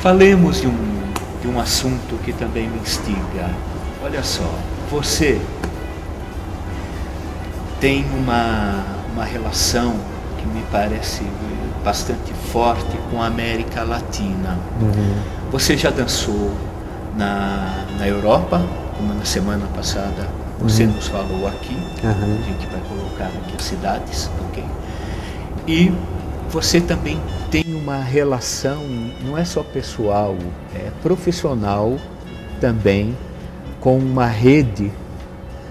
Falemos de um assunto que também me instiga. Olha só, você tem uma relação que me parece bastante forte com a América Latina. Você já dançou na Europa, como na semana passada você nos falou aqui. A gente vai colocar aqui as cidades, ok? E você também tem uma relação, não é só pessoal, é profissional também, com uma rede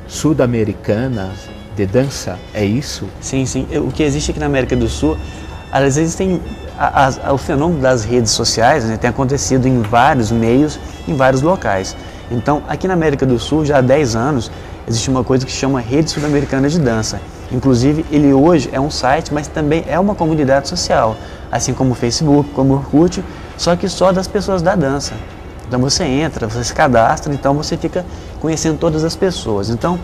sul-americana de dança, é isso? Sim, sim. O que existe aqui na América do Sul, às vezes tem o fenômeno das redes sociais, né, tem acontecido em vários meios, em vários locais. Então, aqui na América do Sul, já há 10 anos, existe uma coisa que chama Rede Sul-Americana de Dança. Inclusive, ele hoje é um site, mas também é uma comunidade social, assim como o Facebook, como o Orkut, só que só das pessoas da dança. Então você entra, você se cadastra, então você fica conhecendo todas as pessoas. Então,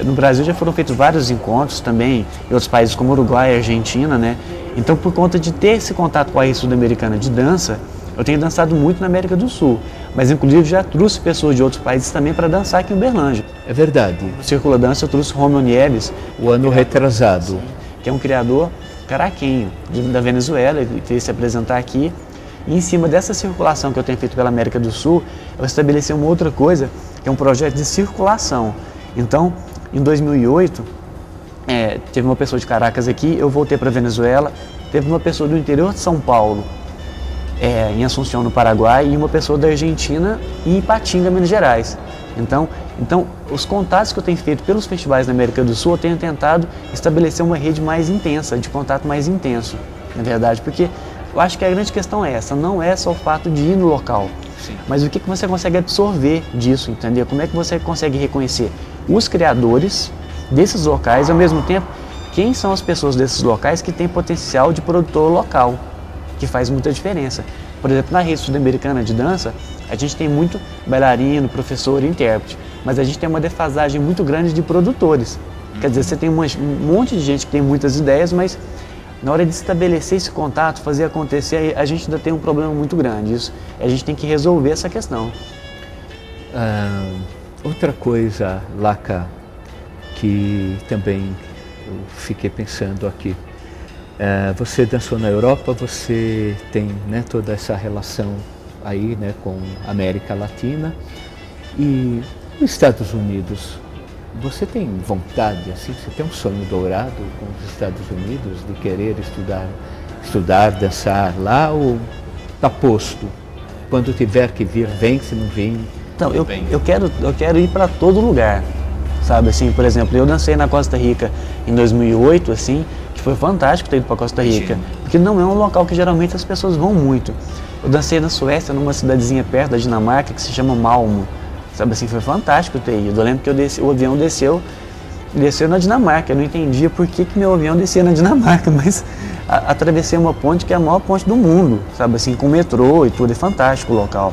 no Brasil já foram feitos vários encontros também, em outros países como Uruguai e Argentina, né? Então, por conta de ter esse contato com a Rede Sul-Americana de Dança, eu tenho dançado muito na América do Sul, mas inclusive já trouxe pessoas de outros países também para dançar aqui em Uberlândia. É verdade. No Círculo Dança eu trouxe o Romeo Nieves, o ano retrasado, que é um criador caraquenho da Venezuela, ele veio se apresentar aqui. E em cima dessa circulação que eu tenho feito pela América do Sul, eu estabeleci uma outra coisa, que é um projeto de circulação. Então, em 2008, teve uma pessoa de Caracas aqui, eu voltei para a Venezuela, teve uma pessoa do interior de São Paulo, em Assunção, no Paraguai, e uma pessoa da Argentina em Ipatinga, Minas Gerais. Então, os contatos que eu tenho feito pelos festivais na América do Sul, eu tenho tentado estabelecer uma rede mais intensa, de contato mais intenso, na verdade, porque eu acho que a grande questão é essa, não é só o fato de ir no local, mas o que você consegue absorver disso, entendeu? Como é que você consegue reconhecer os criadores desses locais, ao mesmo tempo, quem são as pessoas desses locais que têm potencial de produtor local, que faz muita diferença. Por exemplo, na Rede Sul-Americana de Dança, a gente tem muito bailarino, professor e intérprete, mas a gente tem uma defasagem muito grande de produtores. Quer dizer, você tem um monte de gente que tem muitas ideias, mas na hora de estabelecer esse contato, fazer acontecer, a gente ainda tem um problema muito grande. Isso, a gente tem que resolver essa questão. Outra coisa, Laca, que também eu fiquei pensando aqui. Você dançou na Europa, você tem, né, toda essa relação aí, né, com a América Latina, e nos Estados Unidos, você tem vontade, assim, você tem um sonho dourado com os Estados Unidos de querer estudar, dançar lá, ou está posto? Quando tiver que vir, vem, se não vem? Então, eu quero ir para todo lugar, sabe, assim, por exemplo, eu dancei na Costa Rica em 2008, assim, que foi fantástico ter ido para Costa Rica, porque não é um local que geralmente as pessoas vão muito. Eu dancei na Suécia, numa cidadezinha perto da Dinamarca, que se chama Malmo, sabe, assim, foi fantástico ter ido. Eu lembro que o avião desceu na Dinamarca, eu não entendia por que meu avião descia na Dinamarca, mas atravessei uma ponte que é a maior ponte do mundo, sabe, assim, com metrô e tudo, é fantástico o local.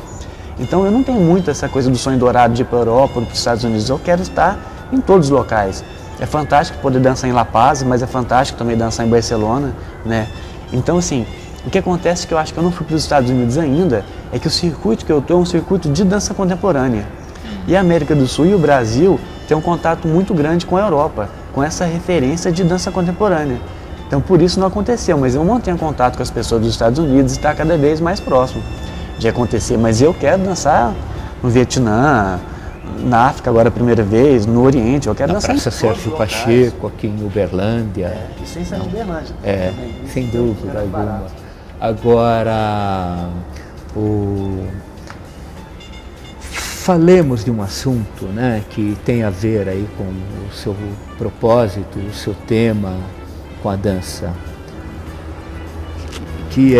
Então eu não tenho muito essa coisa do sonho dourado de ir para a Europa ou para os Estados Unidos, eu quero estar em todos os locais. É fantástico poder dançar em La Paz, mas é fantástico também dançar em Barcelona, né? Então, assim, o que acontece é que eu acho que eu não fui para os Estados Unidos ainda, é que o circuito que eu estou é um circuito de dança contemporânea. E a América do Sul e o Brasil têm um contato muito grande com a Europa, com essa referência de dança contemporânea. Então, por isso não aconteceu, mas eu mantenho contato com as pessoas dos Estados Unidos e está cada vez mais próximo de acontecer. Mas eu quero dançar no Vietnã, na África agora a primeira vez, no Oriente, eu quero dançar Praça Sérgio Pacheco, aqui em Uberlândia. Isso em Uberlândia. Sem dúvida alguma. Agora, falemos de um assunto, né, que tem a ver aí com o seu propósito, o seu tema com a dança, que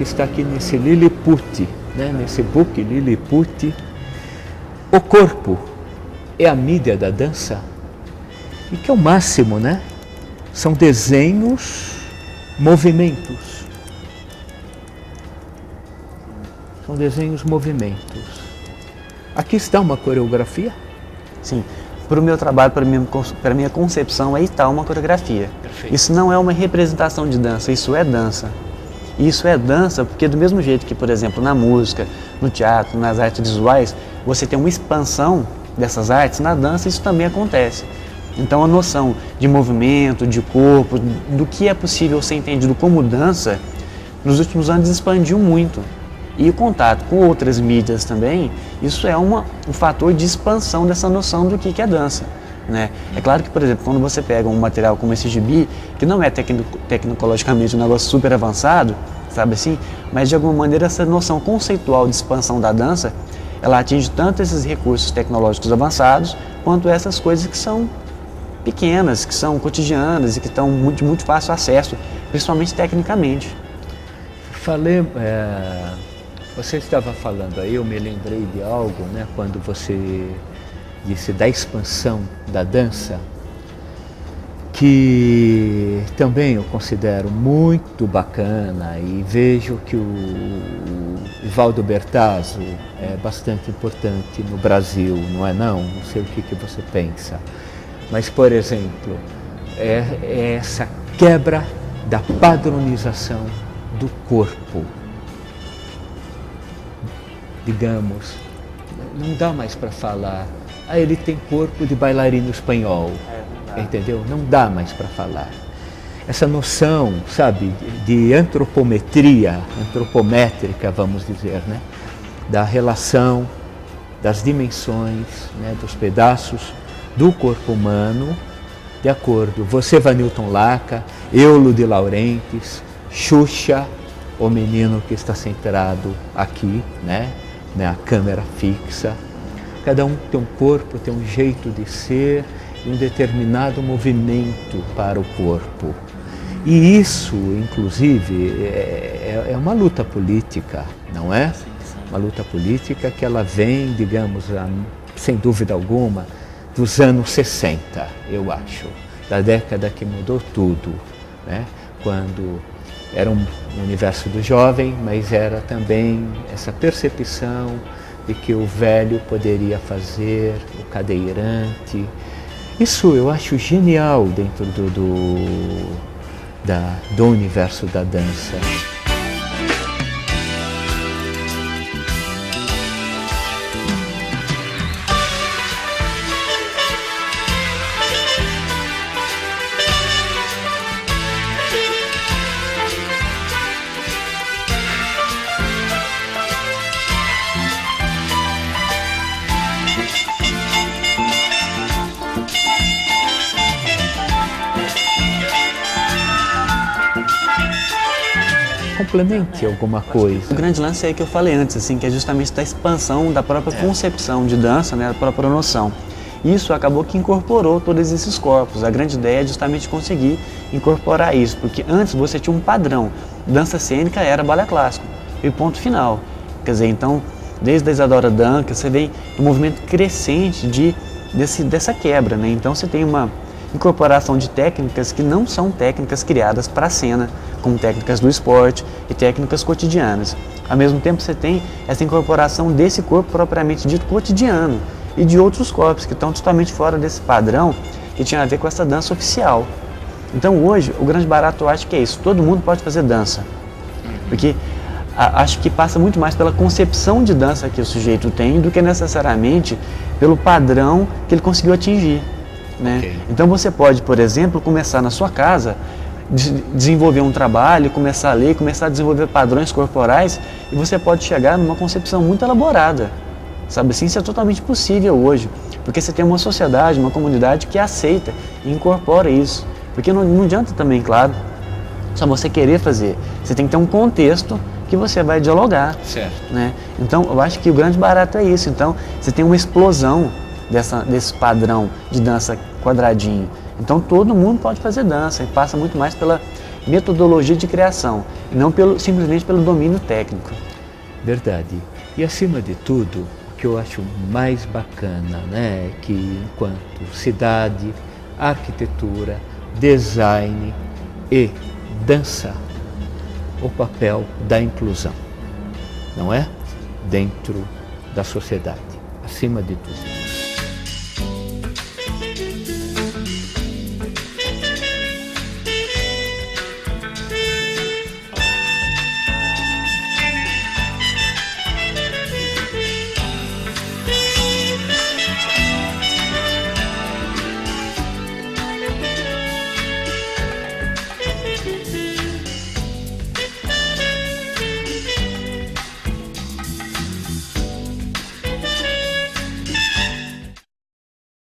está aqui nesse Lilliput, né, nesse book Lilliput. O corpo é a mídia da dança, e que é o máximo, né? São desenhos, movimentos. São desenhos, movimentos. Aqui está uma coreografia? Sim. Para o meu trabalho, para a minha concepção, aí está uma coreografia. Perfeito. Isso não é uma representação de dança, isso é dança. E isso é dança porque do mesmo jeito que, por exemplo, na música, no teatro, nas artes visuais, você tem uma expansão dessas artes, na dança isso também acontece. Então a noção de movimento, de corpo, do que é possível ser entendido como dança, nos últimos anos expandiu muito. E o contato com outras mídias também, isso é um fator de expansão dessa noção do que é dança. Né? É claro que, por exemplo, quando você pega um material como esse gibi, que não é tecnologicamente um negócio super avançado, sabe assim? Mas de alguma maneira essa noção conceitual de expansão da dança, ela atinge tanto esses recursos tecnológicos avançados, quanto essas coisas que são pequenas, que são cotidianas e que estão de muito fácil acesso, principalmente tecnicamente. Você estava falando aí, eu me lembrei de algo, né, quando você disse da expansão da dança, que também eu considero muito bacana e vejo que o Valdo Bertazzo é bastante importante no Brasil, não é não? Não sei o que você pensa. Mas, por exemplo, é essa quebra da padronização do corpo. Digamos, não dá mais para falar, ele tem corpo de bailarino espanhol, entendeu? Não dá mais para falar. Essa noção, sabe, de antropométrica, vamos dizer, né? Da relação, das dimensões, né? Dos pedaços do corpo humano, de acordo, você Vanilton Laca, Eulo de Laurentiis, Xuxa, o menino que está centrado aqui, né? A câmera fixa. Cada um tem um corpo, tem um jeito de ser, um determinado movimento para o corpo. E isso, inclusive, é uma luta política, não é? Uma luta política que ela vem, digamos, sem dúvida alguma, dos anos 60, eu acho, da década que mudou tudo, né? Quando era um universo do jovem, mas era também essa percepção de que o velho poderia fazer, o cadeirante. Isso eu acho genial dentro do universo da dança. Complemente alguma coisa. O grande lance é que eu falei antes, assim, que é justamente da expansão da própria concepção de dança, né, da própria noção. Isso acabou que incorporou todos esses corpos. A grande ideia é justamente conseguir incorporar isso, porque antes você tinha um padrão. Dança cênica era balé clássico, e ponto final. Quer dizer, então, desde a Isadora Duncan, você vê um movimento crescente dessa quebra, né? Então você tem uma incorporação de técnicas que não são técnicas criadas para a cena, como técnicas do esporte e técnicas cotidianas. Ao mesmo tempo você tem essa incorporação desse corpo propriamente dito cotidiano e de outros corpos que estão totalmente fora desse padrão que tinha a ver com essa dança oficial. Então hoje o grande barato eu acho que é isso, todo mundo pode fazer dança, porque acho que passa muito mais pela concepção de dança que o sujeito tem do que necessariamente pelo padrão que ele conseguiu atingir. Né? Okay. Então você pode, por exemplo, começar na sua casa, desenvolver um trabalho, começar a ler, começar a desenvolver padrões corporais e você pode chegar numa concepção muito elaborada. Sabe assim, isso é totalmente possível hoje, porque você tem uma sociedade, uma comunidade que aceita e incorpora isso. Porque não adianta também, claro, só você querer fazer, você tem que ter um contexto que você vai dialogar. Certo. Né? Então eu acho que o grande barato é isso, então você tem uma explosão desse padrão de dança quadradinho. Então todo mundo pode fazer dança e passa muito mais pela metodologia de criação, e não simplesmente pelo domínio técnico. Verdade. E acima de tudo, o que eu acho mais bacana, né, é que enquanto cidade, arquitetura, design e dança, o papel da inclusão, não é? Dentro da sociedade, acima de tudo.